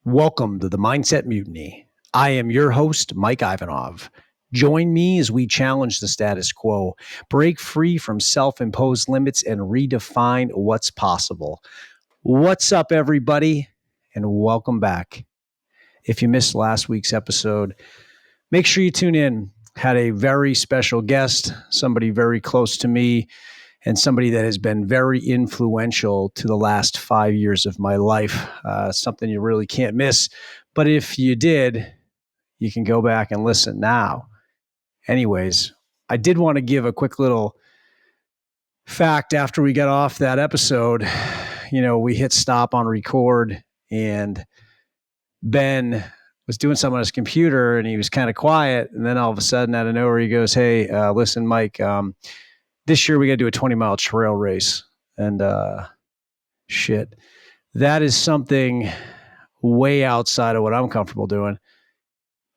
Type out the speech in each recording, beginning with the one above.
Welcome to the Mindset Mutiny. I am your host, Mike Ivanov. Join me as we challenge the status quo, break free from self-imposed limits, and redefine what's possible. What's up, everybody? And welcome back. If you missed last week's episode, make sure you tune in. Had a very special guest, somebody very close to me, and somebody that has been very influential to the last 5 years of my life. Something you really can't miss. But if you did, you can go back and listen now. Anyways, I did want to give a quick little fact after we got off that episode. We hit stop on record and Ben was doing something on his computer and he was kind of quiet. And then all of a sudden out of nowhere, he goes, "Hey, listen, Mike, this year we got to do a 20-mile trail race." And shit, that is something way outside of what I'm comfortable doing.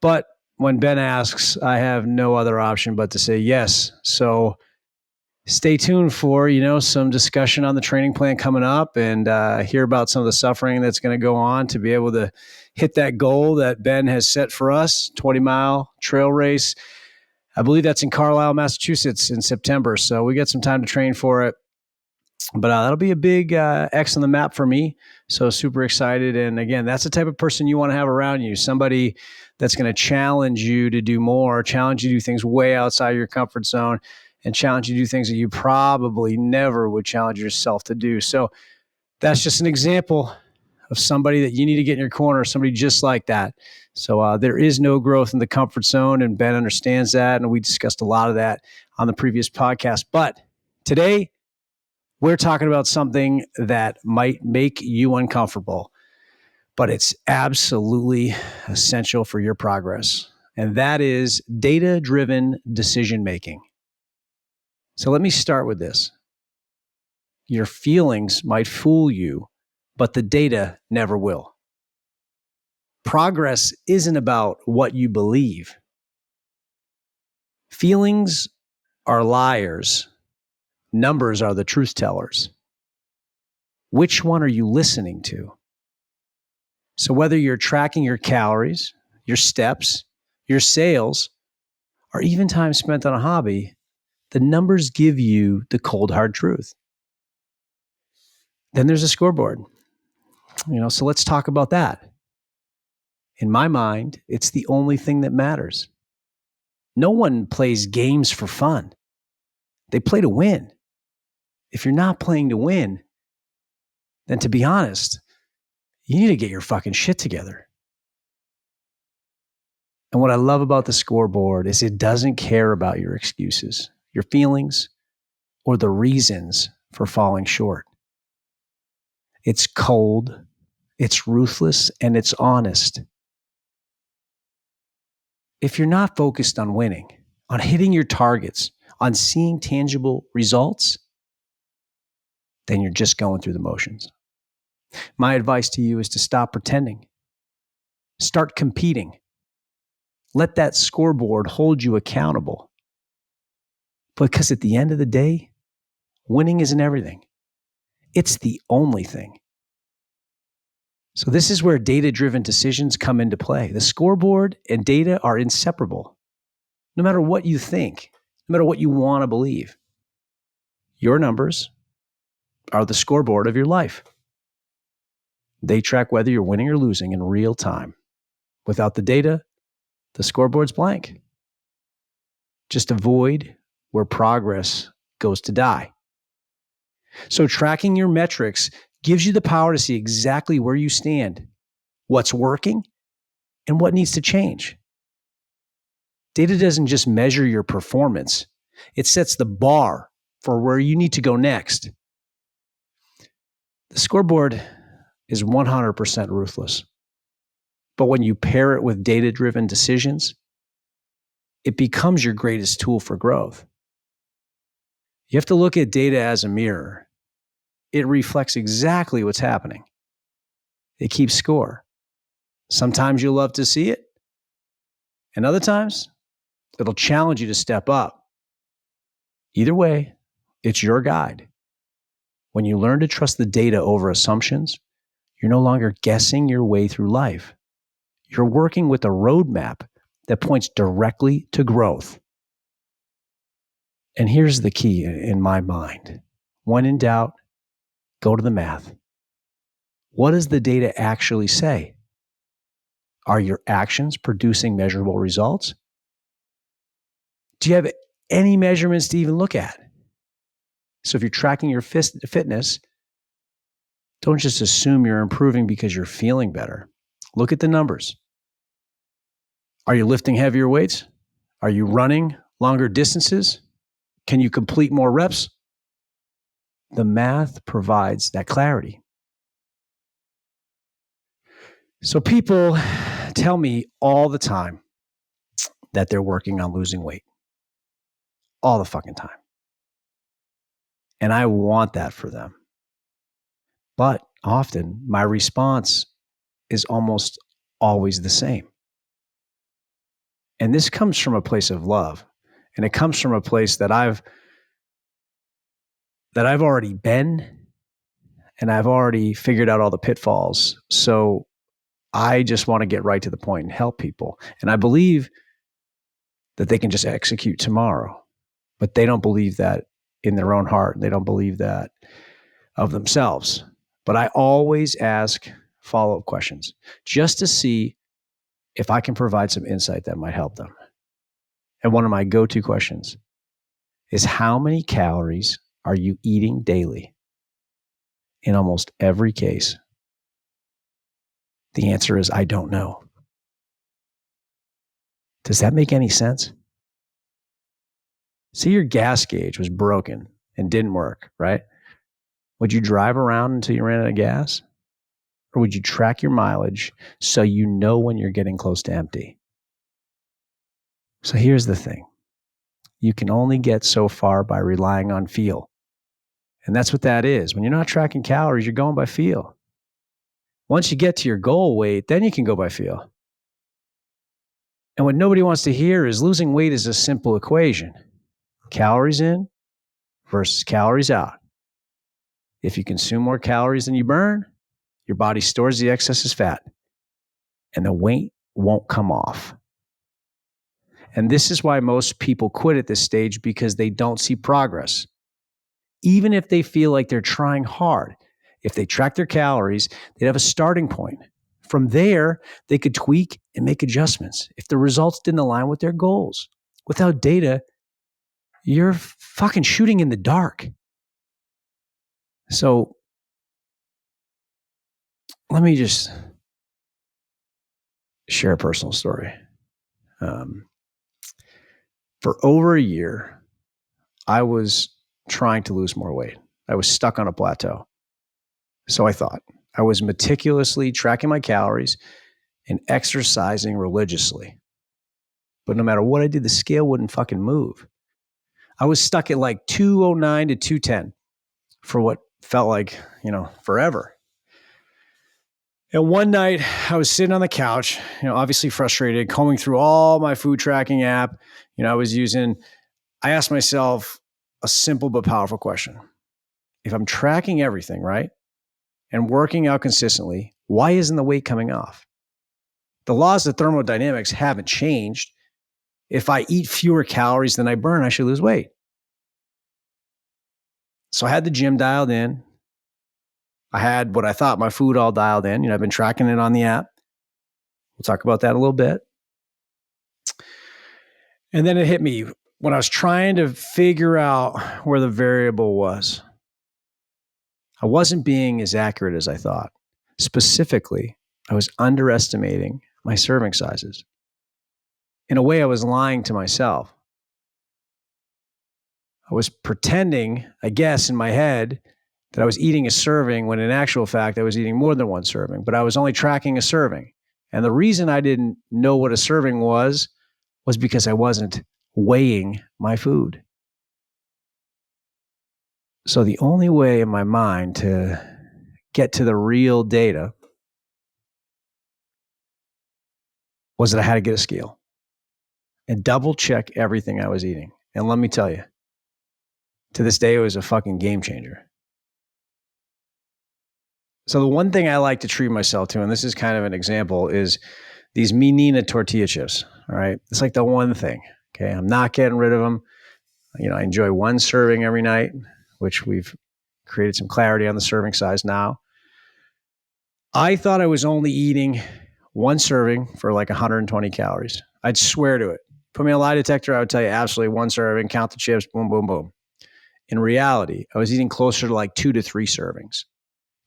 But when Ben asks, I have no other option but to say yes. So stay tuned for, some discussion on the training plan coming up and hear about some of the suffering that's going to go on to be able to hit that goal that Ben has set for us, 20-mile trail race. I believe that's in Carlisle, Massachusetts in September. So we got some time to train for it. But that'll be a big X on the map for me. So super excited. And again, that's the type of person you want to have around you. Somebody that's going to challenge you to do more, challenge you to do things way outside your comfort zone, and challenge you to do things that you probably never would challenge yourself to do. So that's just an example of somebody that you need to get in your corner, somebody just like that. So there is no growth in the comfort zone, and Ben understands that, and we discussed a lot of that on the previous podcast. But today, we're talking about something that might make you uncomfortable, but it's absolutely essential for your progress, and that is data-driven decision-making. So let me start with this. Your feelings might fool you, but the data never will. Progress isn't about what you believe. Feelings are liars. Numbers are the truth tellers. Which one are you listening to? So whether you're tracking your calories, your steps, your sales, or even time spent on a hobby, the numbers give you the cold, hard truth. Then there's a scoreboard. So let's talk about that. In my mind, it's the only thing that matters. No one plays games for fun. They play to win. If you're not playing to win, then to be honest, you need to get your fucking shit together. And what I love about the scoreboard is it doesn't care about your excuses, your feelings, or the reasons for falling short. It's cold, it's ruthless, and it's honest. If you're not focused on winning, on hitting your targets, on seeing tangible results, then you're just going through the motions. My advice to you is to stop pretending. Start competing. Let that scoreboard hold you accountable. Because at the end of the day, winning isn't everything. It's the only thing. So this is where data-driven decisions come into play. The scoreboard and data are inseparable. No matter what you think, no matter what you want to believe, your numbers are the scoreboard of your life. They track whether you're winning or losing in real time. Without the data, the scoreboard's blank. Just avoid where progress goes to die. So tracking your metrics gives you the power to see exactly where you stand, what's working, and what needs to change. Data doesn't just measure your performance. It sets the bar for where you need to go next. The scoreboard is 100% ruthless. But when you pair it with data-driven decisions, it becomes your greatest tool for growth. You have to look at data as a mirror. It reflects exactly what's happening. It keeps score. Sometimes you'll love to see it, and other times, it'll challenge you to step up. Either way, it's your guide. When you learn to trust the data over assumptions, You're no longer guessing your way through life. You're working with a roadmap that points directly to growth. And here's the key in my mind. When in doubt, go to the math. What does the data actually say? Are your actions producing measurable results? Do you have any measurements to even look at? So if you're tracking your fitness, don't just assume you're improving because you're feeling better. Look at the numbers. Are you lifting heavier weights? Are you running longer distances? Can you complete more reps? The math provides that clarity. So people tell me all the time that they're working on losing weight. All the fucking time. And I want that for them. But often my response is almost always the same. And this comes from a place of love. And it comes from a place that I've already been, and I've already figured out all the pitfalls. So I just want to get right to the point and help people. And I believe that they can just execute tomorrow, but they don't believe that in their own heart. They don't believe that of themselves. But I always ask follow-up questions just to see if I can provide some insight that might help them. And one of my go-to questions is, how many calories are you eating daily? In almost every case, the answer is, I don't know. Does that make any sense? See, your gas gauge was broken and didn't work, right? Would you drive around until you ran out of gas? Or would you track your mileage so you know when you're getting close to empty? So here's the thing. You can only get so far by relying on feel. And that's what that is. When you're not tracking calories, you're going by feel. Once you get to your goal weight, then you can go by feel. And what nobody wants to hear is losing weight is a simple equation. Calories in versus calories out. If you consume more calories than you burn, your body stores the excess as fat, and the weight won't come off. And this is why most people quit at this stage, because they don't see progress. Even if they feel like they're trying hard, if they track their calories, they'd have a starting point. From there, they could tweak and make adjustments if the results didn't align with their goals. Without data, you're fucking shooting in the dark. So let me just share a personal story. For over a year, I was trying to lose more weight. I was stuck on a plateau. So I thought. I was meticulously tracking my calories and exercising religiously. But no matter what I did, the scale wouldn't fucking move. I was stuck at like 209 to 210 for what felt like, forever. And one night I was sitting on the couch, obviously frustrated, combing through all my food tracking app. I asked myself a simple but powerful question. If I'm tracking everything, right, and working out consistently, why isn't the weight coming off? The laws of thermodynamics haven't changed. If I eat fewer calories than I burn, I should lose weight. So I had the gym dialed in. I had what I thought my food all dialed in. I've been tracking it on the app. We'll talk about that a little bit. And then it hit me when I was trying to figure out where the variable was. I wasn't being as accurate as I thought. Specifically, I was underestimating my serving sizes. In a way, I was lying to myself. I was pretending, I guess, in my head that I was eating a serving when in actual fact, I was eating more than one serving, but I was only tracking a serving. And the reason I didn't know what a serving was because I wasn't weighing my food. So the only way in my mind to get to the real data was that I had to get a scale and double check everything I was eating. And let me tell you, to this day, it was a fucking game changer. So the one thing I like to treat myself to, and this is kind of an example, is these menina tortilla chips. All right. It's like the one thing. Okay. I'm not getting rid of them. I enjoy one serving every night, which we've created some clarity on the serving size now. I thought I was only eating one serving for like 120 calories. I'd swear to it. Put me on a lie detector, I would tell you absolutely one serving, count the chips, boom, boom, boom. In reality, I was eating closer to like 2 to 3 servings,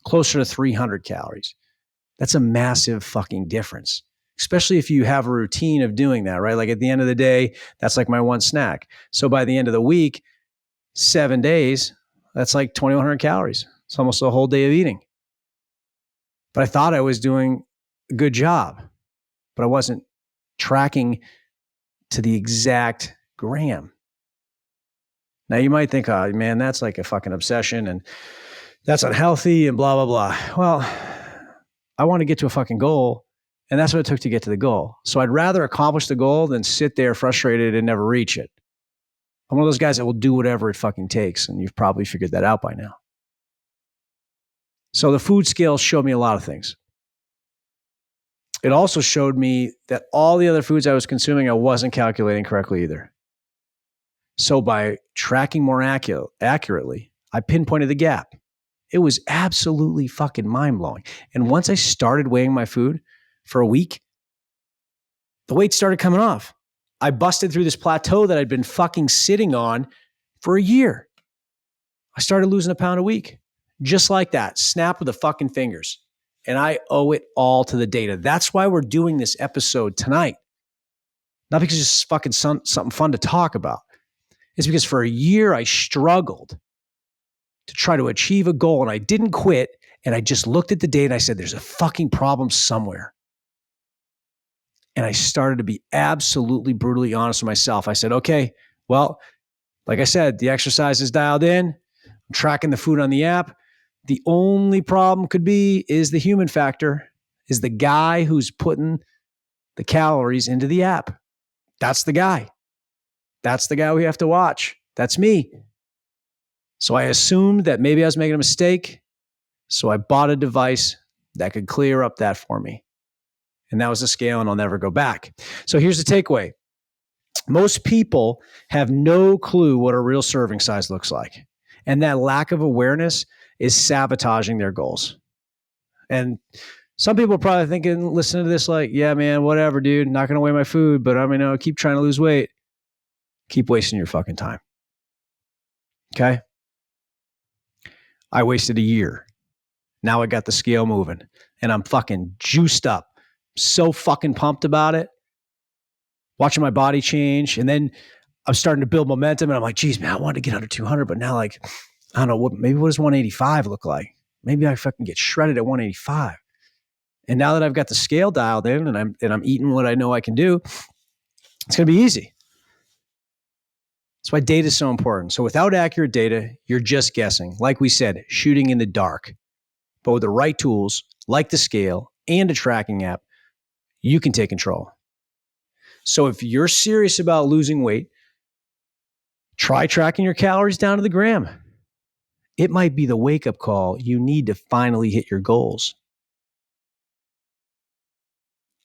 closer to 300 calories. That's a massive fucking difference, especially if you have a routine of doing that, right? Like at the end of the day, that's like my one snack. So by the end of the week, 7 days, that's like 2,100 calories. It's almost a whole day of eating. But I thought I was doing a good job, but I wasn't tracking to the exact gram. Now you might think, oh man, that's like a fucking obsession and that's unhealthy and blah, blah, blah. Well, I want to get to a fucking goal, and that's what it took to get to the goal. So I'd rather accomplish the goal than sit there frustrated and never reach it. I'm one of those guys that will do whatever it fucking takes, and you've probably figured that out by now. So the food scale showed me a lot of things. It also showed me that all the other foods I was consuming, I wasn't calculating correctly either. So by tracking more accurately, I pinpointed the gap. It was absolutely fucking mind-blowing. And once I started weighing my food for a week, the weight started coming off. I busted through this plateau that I'd been fucking sitting on for a year. I started losing a pound a week. Just like that. Snap with the fucking fingers. And I owe it all to the data. That's why we're doing this episode tonight. Not because it's just fucking something fun to talk about. It's because for a year I struggled to try to achieve a goal, and I didn't quit. And I just looked at the data and I said, there's a fucking problem somewhere. And I started to be absolutely brutally honest with myself. I said, okay, well, like I said, the exercise is dialed in. I'm tracking the food on the app. The only problem could be is the human factor, is the guy who's putting the calories into the app. That's the guy. That's the guy we have to watch. That's me. So I assumed that maybe I was making a mistake. So I bought a device that could clear up that for me. And that was a scale, and I'll never go back. So here's the takeaway. Most people have no clue what a real serving size looks like. And that lack of awareness is sabotaging their goals. And some people are probably thinking, listening to this like, yeah, man, whatever, dude, not going to weigh my food, but I'll keep trying to lose weight. Keep wasting your fucking time. Okay? I wasted a year. Now I got the scale moving and I'm fucking juiced up. So fucking pumped about it. Watching my body change. And then I'm starting to build momentum and I'm like, geez, man, I wanted to get under 200, but now like, I don't know, maybe what does 185 look like? Maybe I fucking get shredded at 185. And now that I've got the scale dialed in and I'm eating what I know I can do, it's going to be easy. That's why data is so important. So without accurate data, you're just guessing. Like we said, shooting in the dark. But with the right tools, like the scale and a tracking app, you can take control. So if you're serious about losing weight, try tracking your calories down to the gram. It might be the wake-up call you need to finally hit your goals.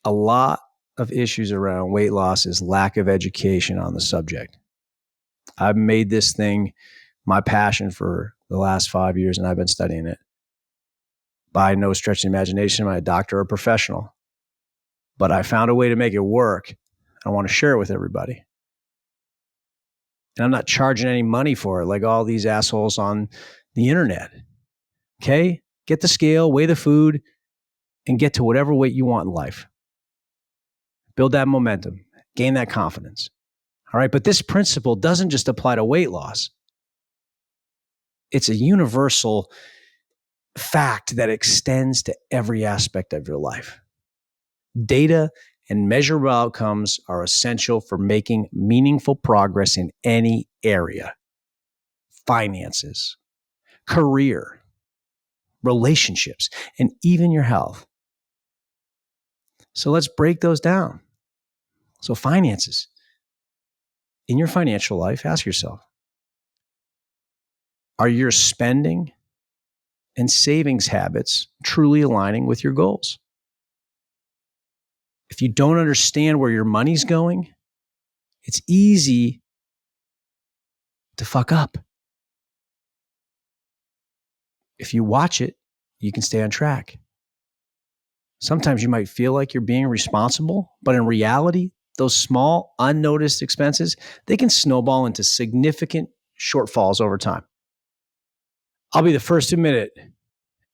A lot of issues around weight loss is lack of education on the subject. I've made this thing my passion for the last 5 years, and I've been studying it. By no stretch of the imagination, am I a doctor or a professional? But I found a way to make it work. I want to share it with everybody. And I'm not charging any money for it like all these assholes on the internet. Okay? Get the scale, weigh the food, and get to whatever weight you want in life. Build that momentum, gain that confidence. All right? But this principle doesn't just apply to weight loss. It's a universal fact that extends to every aspect of your life. Data and measurable outcomes are essential for making meaningful progress in any area. Finances, career, relationships, and even your health. So let's break those down. So finances. In your financial life, ask yourself, are your spending and savings habits truly aligning with your goals. If you don't understand where your money's going, it's easy to fuck up. If you watch it, you can stay on track. Sometimes you might feel like you're being responsible, but in reality, those small, unnoticed expenses, they can snowball into significant shortfalls over time. I'll be the first to admit it.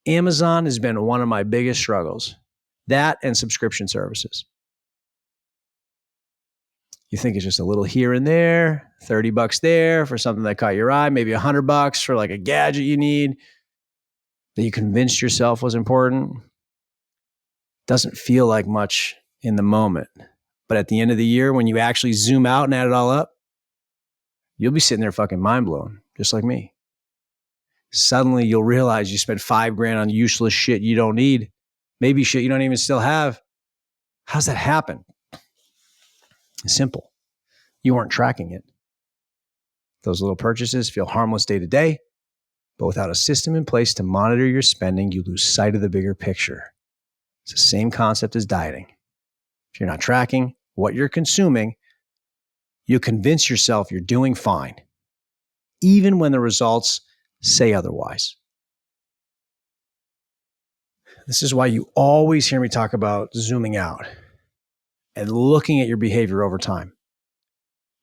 Amazon has been one of my biggest struggles. That and subscription services. You think it's just a little here and there, $30 there for something that caught your eye, maybe $100 for like a gadget you need that you convinced yourself was important. Doesn't feel like much in the moment. But at the end of the year, when you actually zoom out and add it all up, you'll be sitting there fucking mind blown, just like me. Suddenly you'll realize you spent $5,000 on useless shit you don't need, maybe shit you don't even still have. How's that happen? It's simple. You weren't tracking it. Those little purchases feel harmless day to day, but without a system in place to monitor your spending, you lose sight of the bigger picture. It's the same concept as dieting. If you're not tracking what you're consuming, you convince yourself you're doing fine, even when the results say otherwise. This is why you always hear me talk about zooming out and looking at your behavior over time.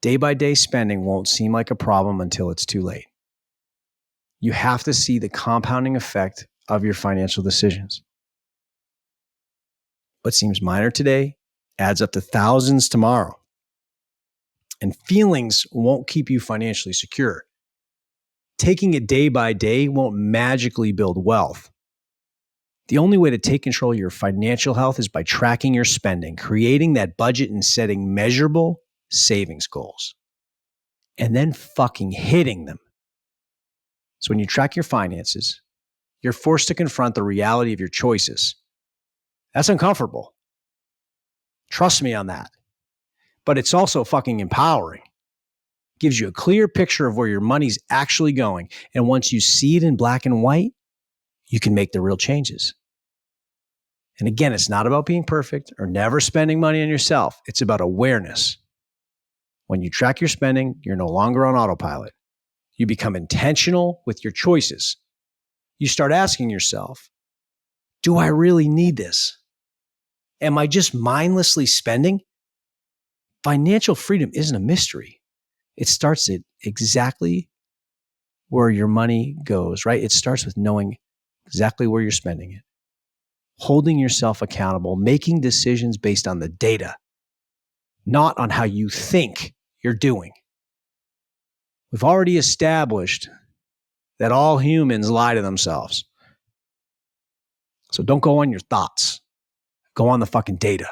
Day by day spending won't seem like a problem until it's too late. You have to see the compounding effect of your financial decisions. What seems minor today adds up to thousands tomorrow. And feelings won't keep you financially secure. Taking it day by day won't magically build wealth. The only way to take control of your financial health is by tracking your spending, creating that budget and setting measurable savings goals, and then fucking hitting them. So when you track your finances, you're forced to confront the reality of your choices. That's uncomfortable. Trust me on that. But it's also fucking empowering. It gives you a clear picture of where your money's actually going. And once you see it in black and white, you can make the real changes. And again, it's not about being perfect or never spending money on yourself. It's about awareness. When you track your spending, you're no longer on autopilot. You become intentional with your choices. You start asking yourself, do I really need this? Am I just mindlessly spending? Financial freedom isn't a mystery. It starts at exactly where your money goes, right? It starts with knowing exactly where you're spending it, holding yourself accountable, making decisions based on the data, not on how you think you're doing. We've already established that all humans lie to themselves. So don't go on your thoughts. Go on the fucking data.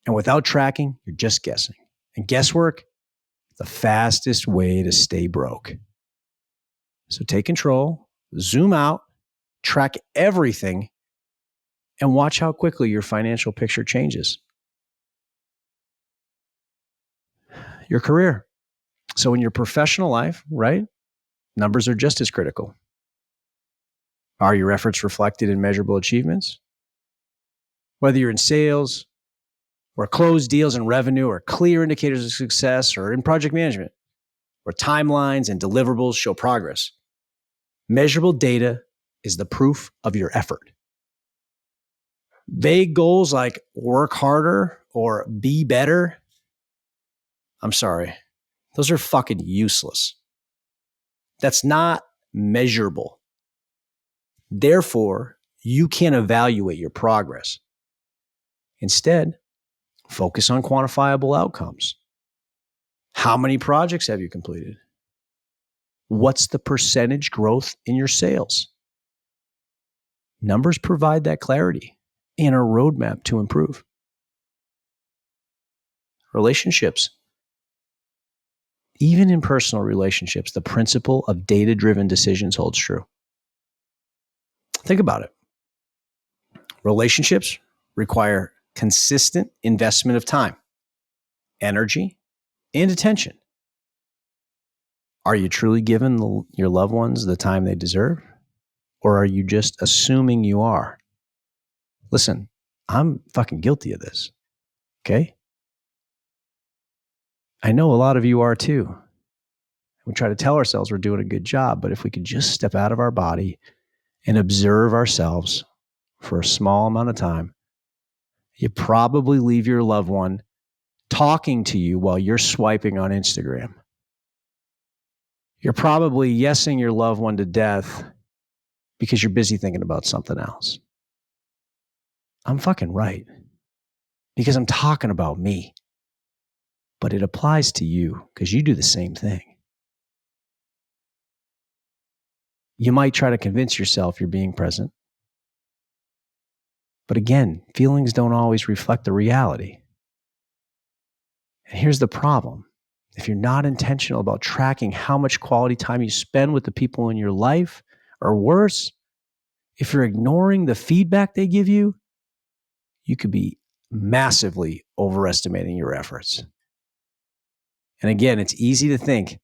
And without tracking, you're just guessing. And guesswork, the fastest way to stay broke. So take control, zoom out, track everything, and watch how quickly your financial picture changes. Your career. So in your professional life, right, numbers are just as critical. Are your efforts reflected in measurable achievements? Whether you're in sales, where closed deals and revenue are clear indicators of success, or in project management, where timelines and deliverables show progress. Measurable data is the proof of your effort. Vague goals like work harder or be better, I'm sorry, those are fucking useless. That's not measurable. Therefore, you can't evaluate your progress. Instead, focus on quantifiable outcomes. How many projects have you completed? What's the percentage growth in your sales? Numbers provide that clarity and a roadmap to improve. Relationships. Even in personal relationships, the principle of data-driven decisions holds true. Think about it. Relationships require consistent investment of time, energy, and attention. Are you truly giving your loved ones the time they deserve? Or are you just assuming you are? Listen, I'm fucking guilty of this. Okay? I know a lot of you are too. We try to tell ourselves we're doing a good job, but if we could just step out of our body and observe ourselves for a small amount of time, you probably leave your loved one talking to you while you're swiping on Instagram. You're probably yesing your loved one to death because you're busy thinking about something else. I'm fucking right. Because I'm talking about me. But it applies to you because you do the same thing. You might try to convince yourself you're being present. But again, feelings don't always reflect the reality. And here's the problem. If you're not intentional about tracking how much quality time you spend with the people in your life, or worse, if you're ignoring the feedback they give you, you could be massively overestimating your efforts. And again, it's easy to think,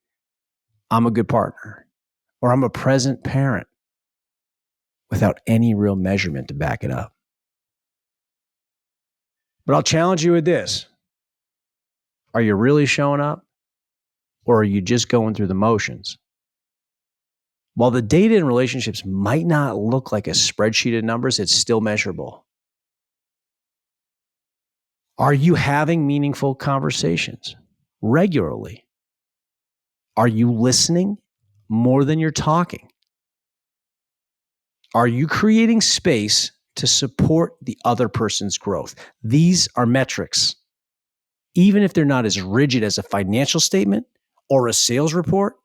I'm a good partner, or I'm a present parent, without any real measurement to back it up. But I'll challenge you with this. Are you really showing up? Or are you just going through the motions? While the data in relationships might not look like a spreadsheet of numbers, it's still measurable. Are you having meaningful conversations regularly? Are you listening more than you're talking? Are you creating space to support the other person's growth? These are metrics. Even if they're not as rigid as a financial statement or a sales report,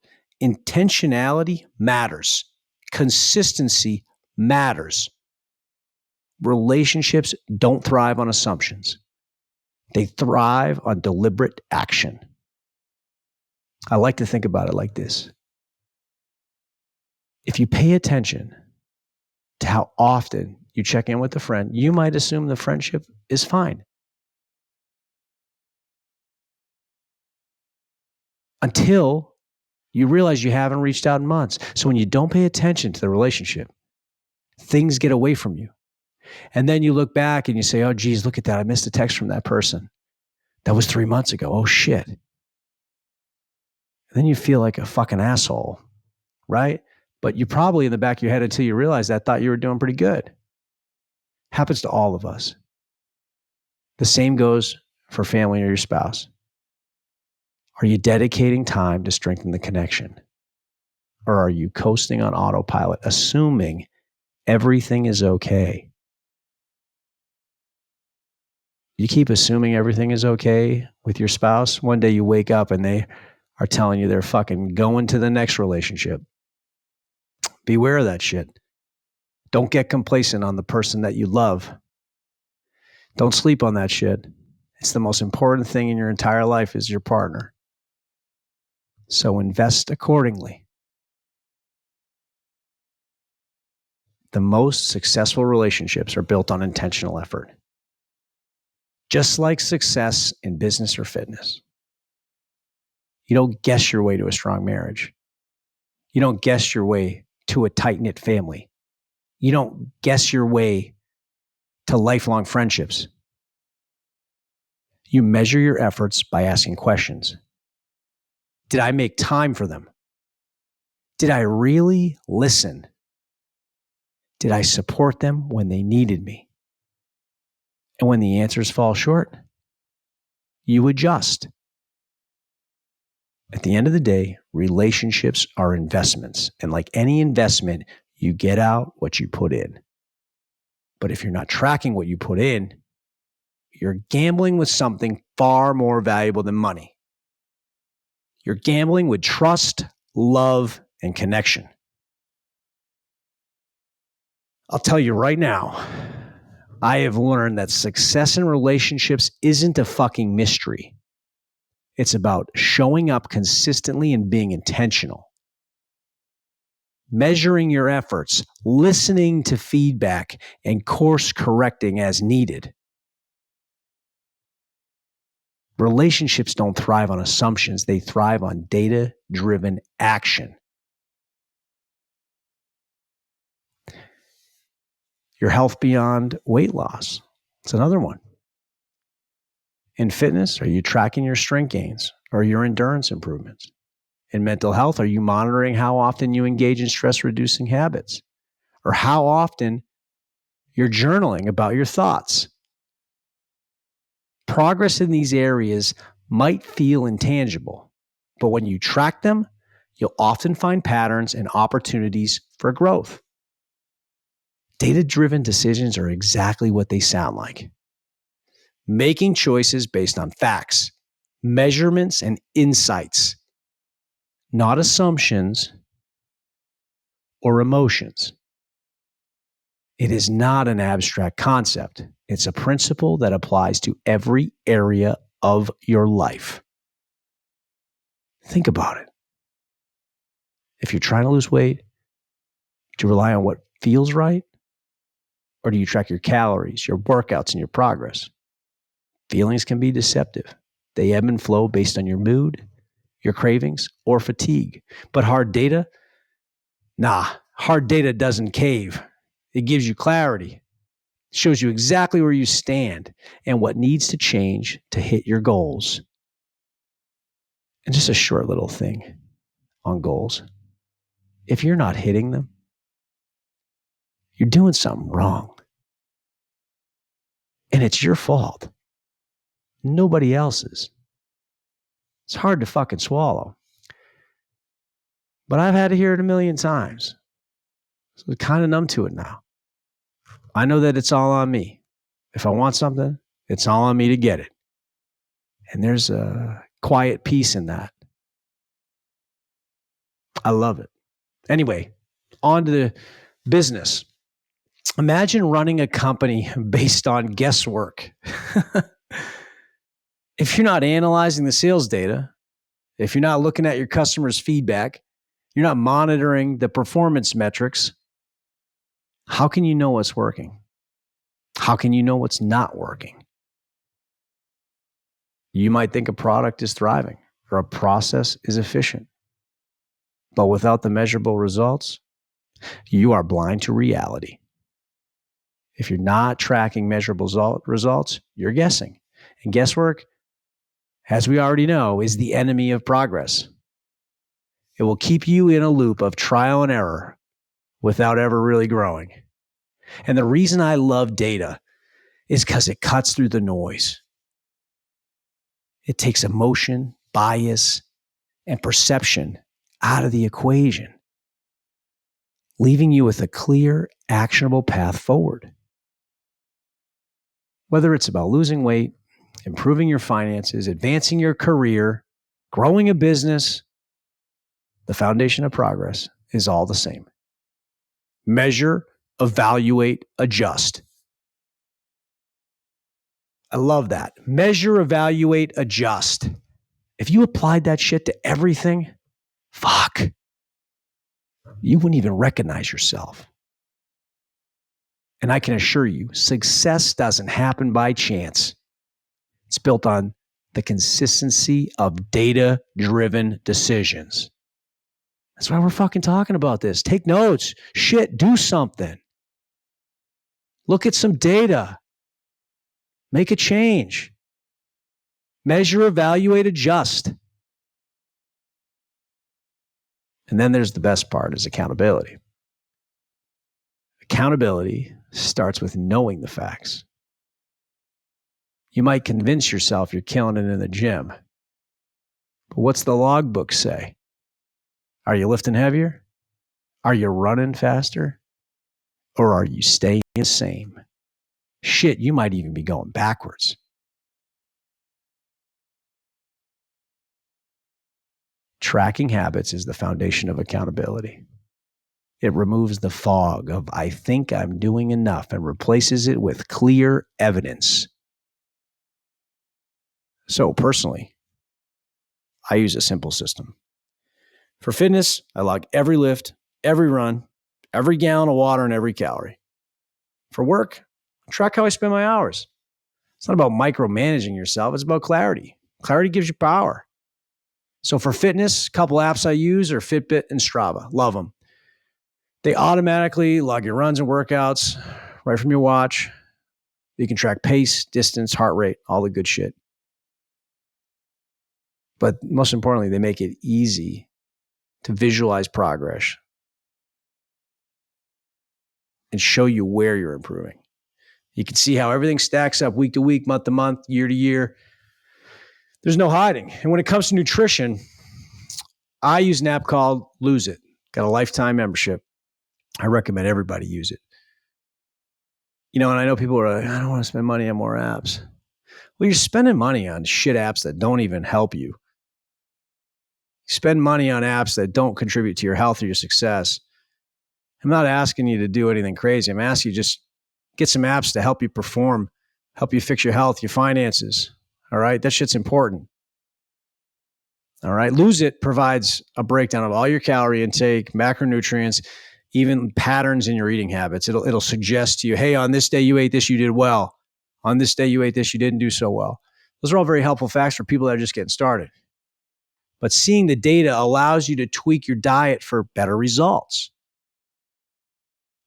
intentionality matters. Consistency matters. Relationships don't thrive on assumptions. They thrive on deliberate action. I like to think about it like this. If you pay attention to how often you check in with a friend, you might assume the friendship is fine. Until you realize you haven't reached out in months. So when you don't pay attention to the relationship, things get away from you. And then you look back and you say, oh, geez, look at that. I missed a text from that person. That was 3 months ago. Oh, shit. And then you feel like a fucking asshole, right? But you probably in the back of your head until you realize that thought you were doing pretty good. Happens to all of us. The same goes for family or your spouse. Are you dedicating time to strengthen the connection? Or are you coasting on autopilot, assuming everything is okay? You keep assuming everything is okay with your spouse. One day you wake up and they are telling you they're fucking going to the next relationship. Beware of that shit. Don't get complacent on the person that you love. Don't sleep on that shit. It's the most important thing in your entire life is your partner. So invest accordingly. The most successful relationships are built on intentional effort. Just like success in business or fitness. You don't guess your way to a strong marriage. You don't guess your way to a tight-knit family. You don't guess your way to lifelong friendships. You measure your efforts by asking questions. Did I make time for them? Did I really listen? Did I support them when they needed me? And when the answers fall short, you adjust. At the end of the day, relationships are investments. And like any investment, you get out what you put in. But if you're not tracking what you put in, you're gambling with something far more valuable than money. You're gambling with trust, love, and connection. I'll tell you right now, I have learned that success in relationships isn't a fucking mystery. It's about showing up consistently and being intentional. Measuring your efforts, listening to feedback, and course correcting as needed. Relationships don't thrive on assumptions. They thrive on data-driven action. Your health beyond weight loss. It's another one. In fitness, are you tracking your strength gains or your endurance improvements? In mental health, are you monitoring how often you engage in stress-reducing habits? Or how often you're journaling about your thoughts? Progress in these areas might feel intangible, but when you track them, you'll often find patterns and opportunities for growth. Data-driven decisions are exactly what they sound like. Making choices based on facts, measurements, and insights, not assumptions or emotions. It is not an abstract concept. It's a principle that applies to every area of your life. Think about it. If you're trying to lose weight, do you rely on what feels right? Or do you track your calories, your workouts, and your progress? Feelings can be deceptive. They ebb and flow based on your mood, your cravings, or fatigue. But hard data doesn't cave. It gives you clarity. It shows you exactly where you stand and what needs to change to hit your goals. And just a short little thing on goals. If you're not hitting them, you're doing something wrong. And it's your fault. Nobody else's. It's hard to fucking swallow. But I've had to hear it a million times. So I'm kind of numb to it now. I know that it's all on me. If I want something, it's all on me to get it. And there's a quiet peace in that. I love it. Anyway, on to the business. Imagine running a company based on guesswork. If you're not analyzing the sales data, if you're not looking at your customers' feedback, you're not monitoring the performance metrics, how can you know what's working? How can you know what's not working? You might think a product is thriving or a process is efficient. But without the measurable results, you are blind to reality. If you're not tracking measurable results, you're guessing. And guesswork, as we already know, is the enemy of progress. It will keep you in a loop of trial and error without ever really growing. And the reason I love data is because it cuts through the noise. It takes emotion, bias, and perception out of the equation, leaving you with a clear, actionable path forward. Whether it's about losing weight, improving your finances, advancing your career, growing a business, the foundation of progress is all the same. Measure, evaluate, adjust. I love that. Measure, evaluate, adjust. If you applied that shit to everything, fuck, you wouldn't even recognize yourself. And I can assure you, success doesn't happen by chance. It's built on the consistency of data-driven decisions. That's why we're fucking talking about this. Take notes. Shit, do something. Look at some data. Make a change. Measure, evaluate, adjust. And then there's the best part, is accountability. Accountability starts with knowing the facts. You might convince yourself you're killing it in the gym. But what's the logbook say? Are you lifting heavier? Are you running faster? Or are you staying the same? Shit, you might even be going backwards. Tracking habits is the foundation of accountability. It removes the fog of I think I'm doing enough and replaces it with clear evidence. So personally, I use a simple system. For fitness, I log every lift, every run, every gallon of water, and every calorie. For work, I track how I spend my hours. It's not about micromanaging yourself. It's about clarity. Clarity gives you power. So for fitness, a couple apps I use are Fitbit and Strava. Love them. They automatically log your runs and workouts, right from your watch. You can track pace, distance, heart rate, all the good shit. But most importantly, they make it easy to visualize progress and show you where you're improving. You can see how everything stacks up week to week, month to month, year to year. There's no hiding. And when it comes to nutrition, I use an app called Lose It. Got a lifetime membership. I recommend everybody use it. And I know people are like, I don't want to spend money on more apps. Well, you're spending money on shit apps that don't even help you. Spend money on apps that don't contribute to your health or your success. I'm not asking you to do anything crazy. I'm asking you just get some apps to help you perform, help you fix your health, your finances. All right? That shit's important. All right? Lose It provides a breakdown of all your calorie intake, macronutrients, even patterns in your eating habits. It'll suggest to you, hey, on this day you ate this, you did well. On this day you ate this, you didn't do so well. Those are all very helpful facts for people that are just getting started. But seeing the data allows you to tweak your diet for better results.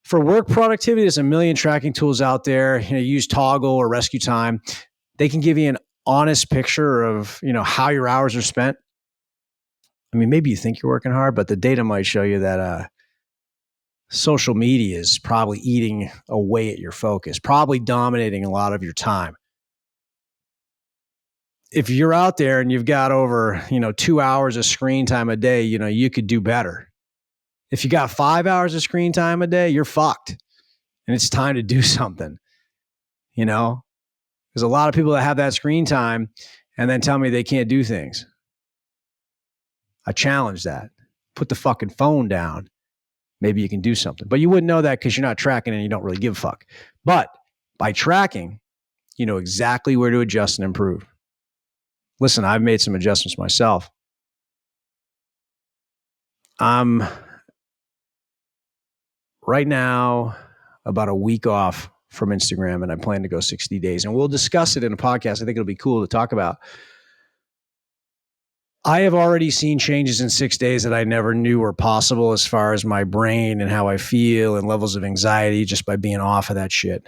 For work productivity, there's a million tracking tools out there. Use Toggle or Rescue Time. They can give you an honest picture of, how your hours are spent. I mean, maybe you think you're working hard, but the data might show you that social media is probably eating away at your focus, probably dominating a lot of your time. If you're out there and you've got over, 2 hours of screen time a day, you could do better. If you got 5 hours of screen time a day, you're fucked. And it's time to do something. There's a lot of people that have that screen time and then tell me they can't do things. I challenge that. Put the fucking phone down. Maybe you can do something. But you wouldn't know that because you're not tracking and you don't really give a fuck. But by tracking, you know exactly where to adjust and improve. Listen, I've made some adjustments myself. I'm right now about a week off from Instagram, and I plan to go 60 days. And we'll discuss it in a podcast. I think it'll be cool to talk about. I have already seen changes in 6 days that I never knew were possible as far as my brain and how I feel and levels of anxiety just by being off of that shit.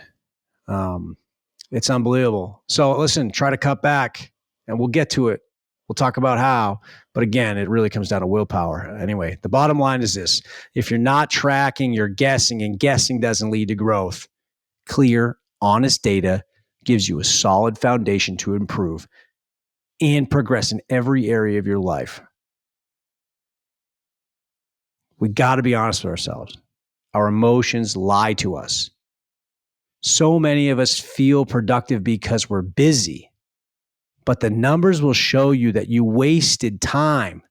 It's unbelievable. So listen, try to cut back and we'll get to it. We'll talk about how. But again, it really comes down to willpower. Anyway, the bottom line is this. If you're not tracking, you're guessing, and guessing doesn't lead to growth. Clear, honest data gives you a solid foundation to improve and progress in every area of your life. We got to be honest with ourselves. Our emotions lie to us. So many of us feel productive because we're busy, but the numbers will show you that you wasted time.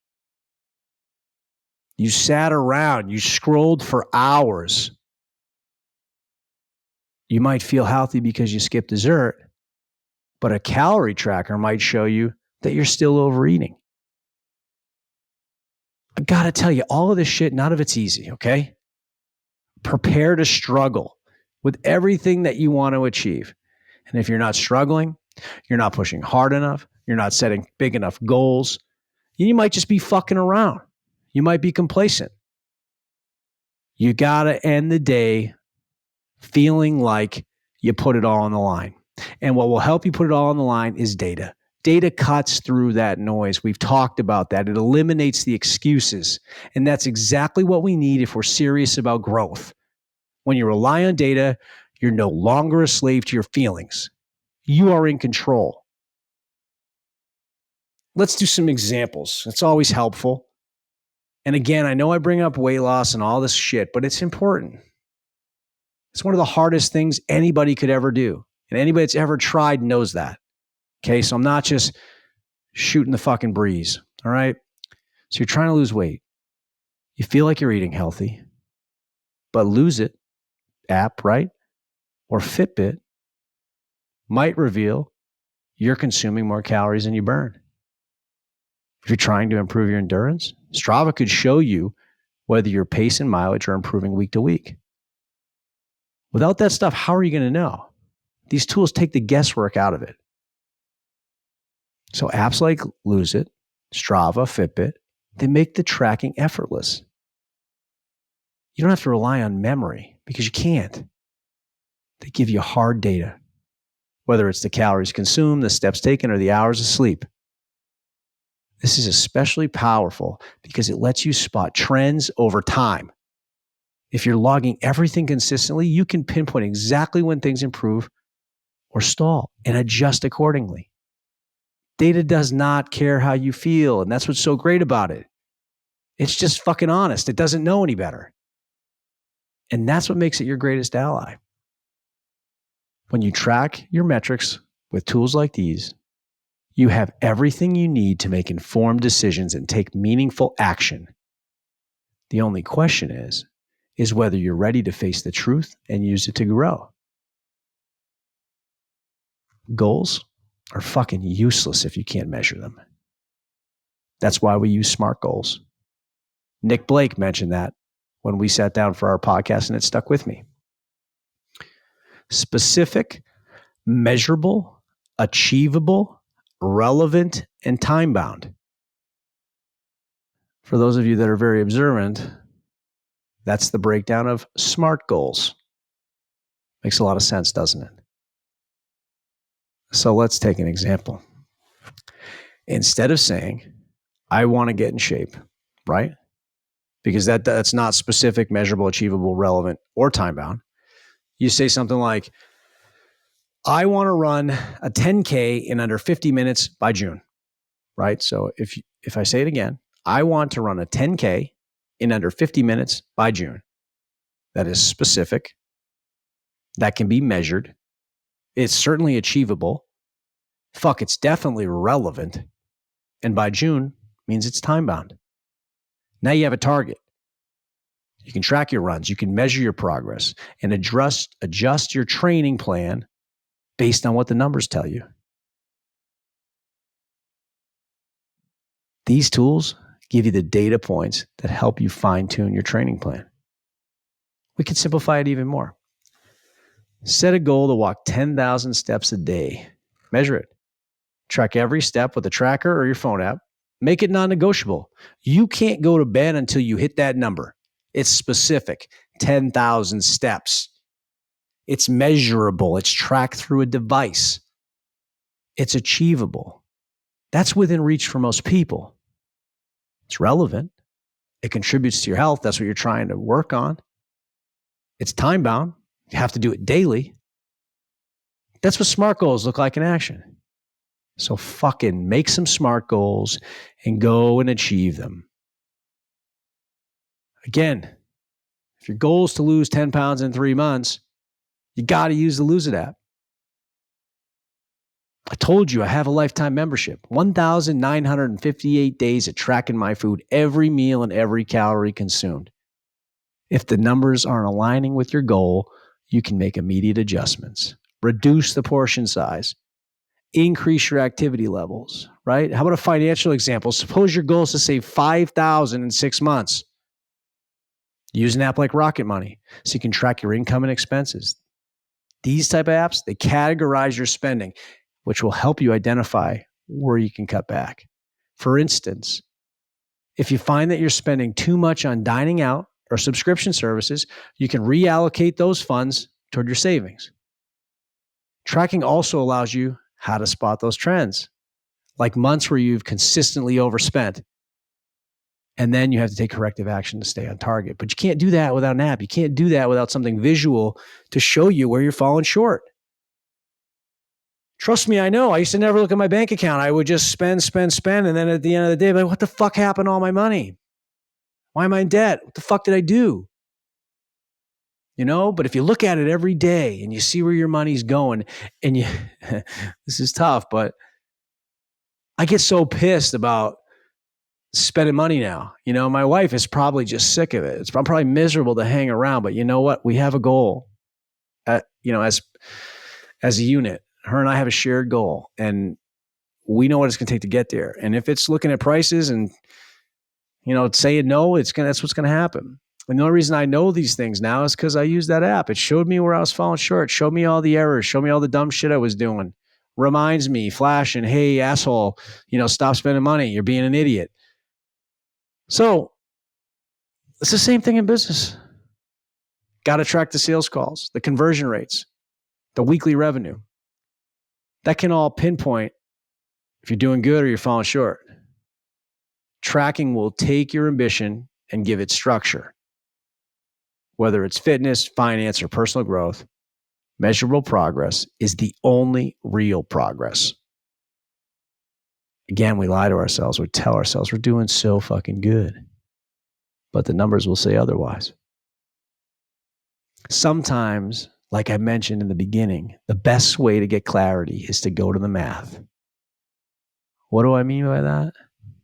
You sat around, you scrolled for hours. You might feel healthy because you skipped dessert, but a calorie tracker might show you that you're still overeating. I gotta tell you, all of this shit, none of it's easy, okay? Prepare to struggle with everything that you want to achieve. And if you're not struggling, you're not pushing hard enough, you're not setting big enough goals, you might just be fucking around. You might be complacent. You gotta end the day feeling like you put it all on the line. And what will help you put it all on the line is data. Data cuts through that noise. We've talked about that. It eliminates the excuses. And that's exactly what we need if we're serious about growth. When you rely on data, you're no longer a slave to your feelings. You are in control. Let's do some examples. It's always helpful. And again, I know I bring up weight loss and all this shit, but it's important. It's one of the hardest things anybody could ever do. And anybody that's ever tried knows that. Okay, so I'm not just shooting the fucking breeze. All right? So you're trying to lose weight. You feel like you're eating healthy, but Lose It app, right? Or Fitbit might reveal you're consuming more calories than you burn. If you're trying to improve your endurance, Strava could show you whether your pace and mileage are improving week to week. Without that stuff, how are you going to know? These tools take the guesswork out of it. So apps like Lose It, Strava, Fitbit, they make the tracking effortless. You don't have to rely on memory because you can't. They give you hard data, whether it's the calories consumed, the steps taken, or the hours of sleep. This is especially powerful because it lets you spot trends over time. If you're logging everything consistently, you can pinpoint exactly when things improve or stall and adjust accordingly. Data does not care how you feel, and that's what's so great about it. It's just fucking honest. It doesn't know any better. And that's what makes it your greatest ally. When you track your metrics with tools like these, you have everything you need to make informed decisions and take meaningful action. The only question is whether you're ready to face the truth and use it to grow. Goals are fucking useless if you can't measure them. That's why we use SMART goals. Nick Blake mentioned that when we sat down for our podcast, and it stuck with me. Specific, measurable, achievable, relevant, and time-bound. For those of you that are very observant, that's the breakdown of SMART goals. Makes a lot of sense, doesn't it? So let's take an example. Instead of saying, I want to get in shape, right? Because that's not specific, measurable, achievable, relevant, or time-bound. You say something like, I want to run a 10K in under 50 minutes by June, right? So if I say it again, I want to run a 10K in under 50 minutes by June. That is specific. That can be measured. It's certainly achievable. Fuck, it's definitely relevant. And by June means it's time-bound. Now you have a target. You can track your runs. You can measure your progress and adjust your training plan based on what the numbers tell you. These tools give you the data points that help you fine-tune your training plan. We can simplify it even more. Set a goal to walk 10,000 steps a day. Measure it. Track every step with a tracker or your phone app. Make it non-negotiable. You can't go to bed until you hit that number. It's specific. 10,000 steps. It's measurable. It's tracked through a device. It's achievable. That's within reach for most people. It's relevant. It contributes to your health. That's what you're trying to work on. It's time-bound. You have to do it daily. That's what SMART goals look like in action. So fucking make some SMART goals and go and achieve them. Again, if your goal is to lose 10 pounds in 3 months, you got to use the Lose It app. I told you I have a lifetime membership. 1,958 days of tracking my food, every meal and every calorie consumed. If the numbers aren't aligning with your goal, you can make immediate adjustments. Reduce the portion size. Increase your activity levels, right? How about a financial example? Suppose your goal is to save $5,000 in 6 months. Use an app like Rocket Money so you can track your income and expenses. These type of apps, they categorize your spending, which will help you identify where you can cut back. For instance, if you find that you're spending too much on dining out or subscription services, you can reallocate those funds toward your savings. Tracking also allows you how to spot those trends, like months where you've consistently overspent. And then you have to take corrective action to stay on target. But you can't do that without an app. You can't do that without something visual to show you where you're falling short. Trust me, I know. I used to never look at my bank account. I would just spend. And then at the end of the day, I'm like, what the fuck happened to all my money? Why am I in debt? What the fuck did I do? You know, but if you look at it every day and you see where your money's going and you, this is tough, but I get so pissed about spending money now. You know, my wife is probably just sick of it. I'm probably miserable to hang around, but you know what? We have a goal as a unit. Her and I have a shared goal and we know what it's going to take to get there. And if it's looking at prices and, saying no, that's what's going to happen. And the only reason I know these things now is because I used that app. It showed me where I was falling short, showed me all the errors, showed me all the dumb shit I was doing, reminds me, flashing, hey, asshole, stop spending money. You're being an idiot. So it's the same thing in business. Got to track the sales calls, the conversion rates, the weekly revenue. That can all pinpoint if you're doing good or you're falling short. Tracking will take your ambition and give it structure. Whether it's fitness, finance, or personal growth, measurable progress is the only real progress. Again, we lie to ourselves. We tell ourselves we're doing so fucking good. But the numbers will say otherwise. Sometimes, like I mentioned in the beginning, the best way to get clarity is to go to the math. What do I mean by that?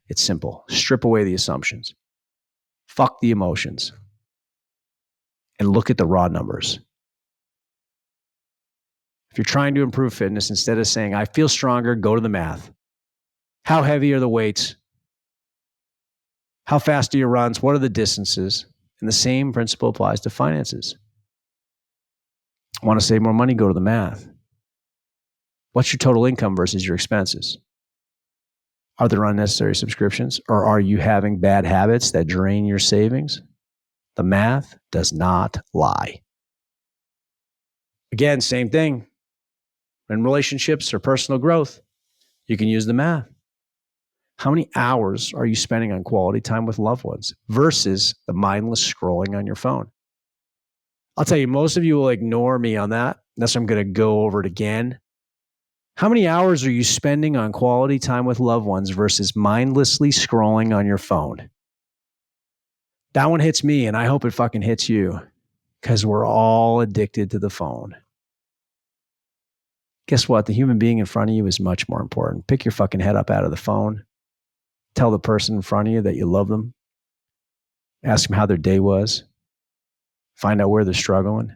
It's simple. Strip away the assumptions. Fuck the emotions. And look at the raw numbers. If you're trying to improve fitness, instead of saying, I feel stronger, go to the math. How heavy are the weights? How fast are your runs? What are the distances? And the same principle applies to finances. Want to save more money? Go to the math. What's your total income versus your expenses? Are there unnecessary subscriptions, or are you having bad habits that drain your savings? The math does not lie. Again, same thing. In relationships or personal growth, you can use the math. How many hours are you spending on quality time with loved ones versus the mindless scrolling on your phone? I'll tell you, most of you will ignore me on that, unless I'm going to go over it again. How many hours are you spending on quality time with loved ones versus mindlessly scrolling on your phone? That one hits me, and I hope it fucking hits you, because we're all addicted to the phone. Guess what? The human being in front of you is much more important. Pick your fucking head up out of the phone. Tell the person in front of you that you love them. Ask them how their day was. Find out where they're struggling.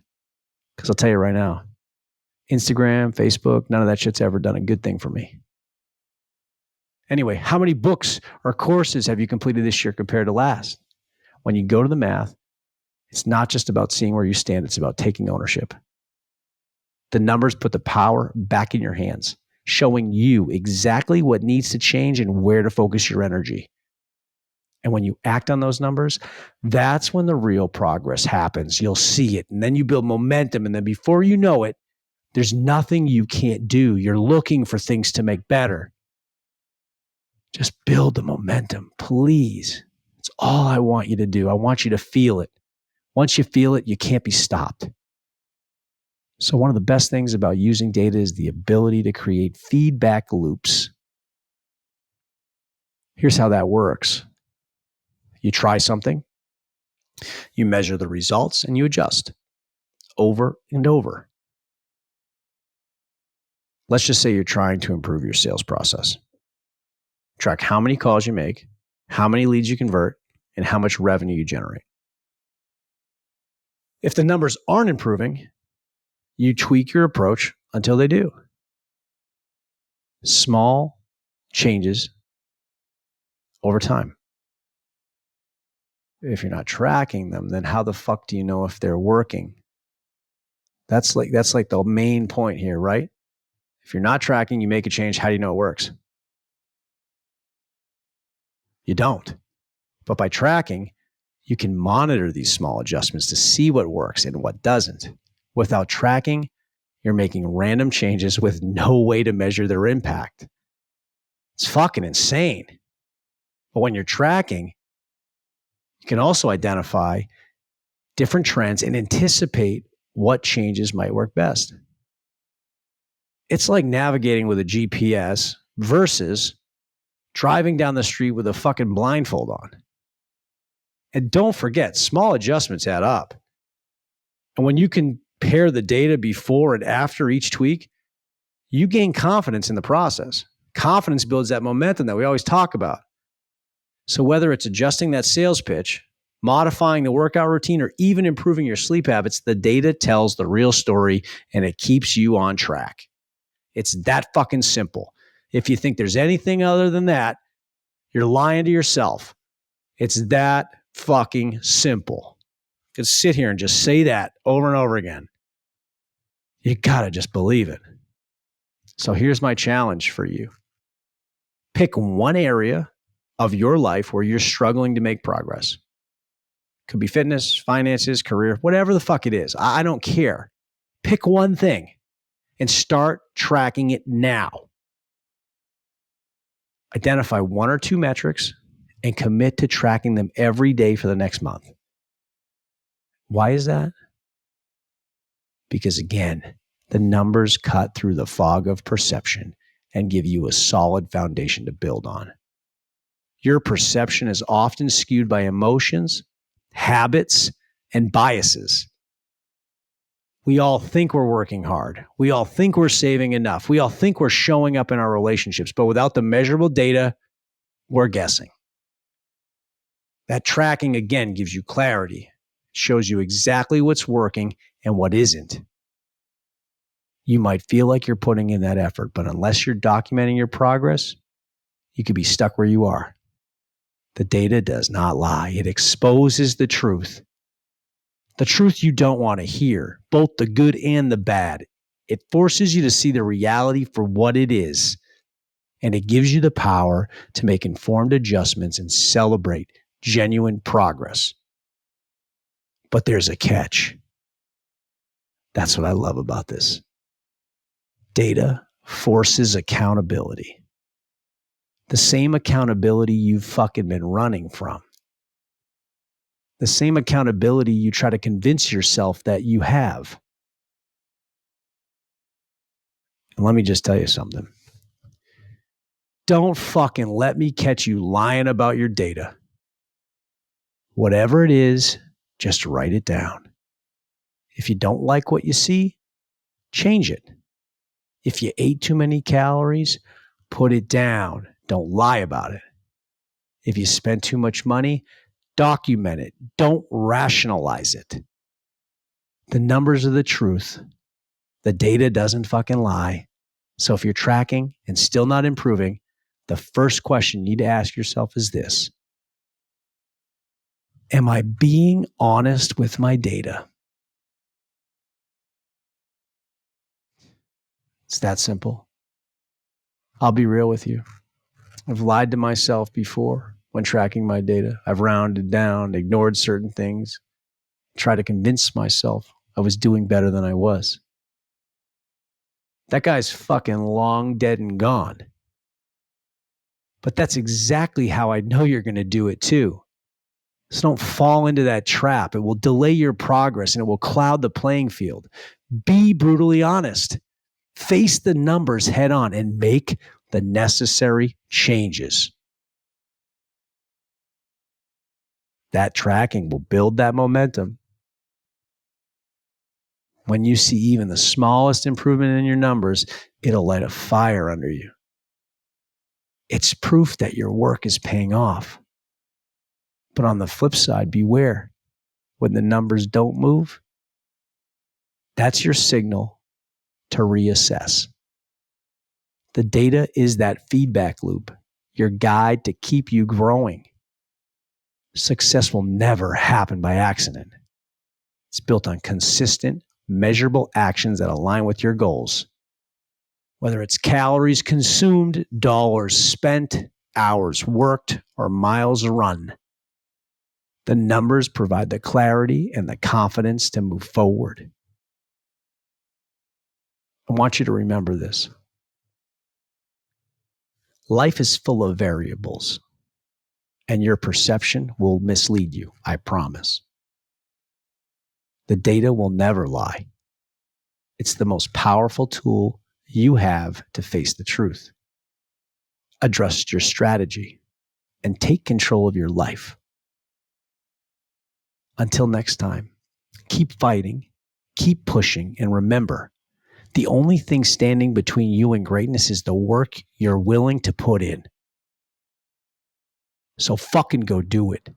Because I'll tell you right now, Instagram, Facebook, none of that shit's ever done a good thing for me. Anyway, how many books or courses have you completed this year compared to last? When you go to the math, it's not just about seeing where you stand, it's about taking ownership. The numbers put the power back in your hands, showing you exactly what needs to change and where to focus your energy. And when you act on those numbers, that's when the real progress happens. You'll see it, and then you build momentum, and then before you know it, there's nothing you can't do. You're looking for things to make better. Just build the momentum, please. It's all I want you to do. I want you to feel it. Once you feel it, you can't be stopped. So one of the best things about using data is the ability to create feedback loops. Here's how that works. You try something, you measure the results, and you adjust over and over. Let's just say you're trying to improve your sales process. Track how many calls you make, how many leads you convert, and how much revenue you generate. If the numbers aren't improving, you tweak your approach until they do. Small changes over time. If you're not tracking them, then how the fuck do you know if they're working? That's like the main point here, right? If you're not tracking, you make a change, how do you know it works? You don't. But by tracking, you can monitor these small adjustments to see what works and what doesn't. Without tracking, you're making random changes with no way to measure their impact. It's fucking insane. But when you're tracking, you can also identify different trends and anticipate what changes might work best. It's like navigating with a GPS versus driving down the street with a fucking blindfold on. And don't forget, small adjustments add up. And when you compare the data before and after each tweak, you gain confidence in the process. Confidence builds that momentum that we always talk about. So whether it's adjusting that sales pitch, modifying the workout routine, or even improving your sleep habits, the data tells the real story and it keeps you on track. It's that fucking simple. If you think there's anything other than that, you're lying to yourself. It's that fucking simple. You could sit here and just say that over and over again. You gotta just believe it. So here's my challenge for you. Pick one area of your life where you're struggling to make progress. Could be fitness, finances, career, whatever the fuck it is. I don't care. Pick one thing and start tracking it now. Identify 1 or 2 metrics and commit to tracking them every day for the next month. Why is that? Because again, the numbers cut through the fog of perception and give you a solid foundation to build on. Your perception is often skewed by emotions, habits, and biases. We all think we're working hard. We all think we're saving enough. We all think we're showing up in our relationships, but without the measurable data, we're guessing. That tracking, again, gives you clarity, shows you exactly what's working and what isn't. You might feel like you're putting in that effort, but unless you're documenting your progress, you could be stuck where you are. The data does not lie. It exposes the truth you don't want to hear, both the good and the bad. It forces you to see the reality for what it is, and it gives you the power to make informed adjustments and celebrate genuine progress. But there's a catch. That's what I love about this. Data forces accountability. The same accountability you've fucking been running from. The same accountability you try to convince yourself that you have. And let me just tell you something. Don't fucking let me catch you lying about your data. Whatever it is, just write it down. If you don't like what you see, change it. If you ate too many calories, put it down. Don't lie about it. If you spent too much money, document it. Don't rationalize it. The numbers are the truth. The data doesn't fucking lie. So if you're tracking and still not improving, the first question you need to ask yourself is this. Am I being honest with my data? It's that simple. I'll be real with you. I've lied to myself before when tracking my data. I've rounded down, ignored certain things, tried to convince myself I was doing better than I was. That guy's fucking long dead and gone. But that's exactly how I know you're going to do it too. So don't fall into that trap. It will delay your progress and it will cloud the playing field. Be brutally honest. Face the numbers head on and make the necessary changes. That tracking will build that momentum. When you see even the smallest improvement in your numbers, it'll light a fire under you. It's proof that your work is paying off. But on the flip side, beware. When the numbers don't move, that's your signal to reassess. The data is that feedback loop, your guide to keep you growing. Success will never happen by accident. It's built on consistent, measurable actions that align with your goals. Whether it's calories consumed, dollars spent, hours worked, or miles run, the numbers provide the clarity and the confidence to move forward. I want you to remember this. Life is full of variables, and your perception will mislead you, I promise. The data will never lie. It's the most powerful tool you have to face the truth. Adjust your strategy and take control of your life. Until next time, keep fighting, keep pushing, and remember, the only thing standing between you and greatness is the work you're willing to put in. So fucking go do it.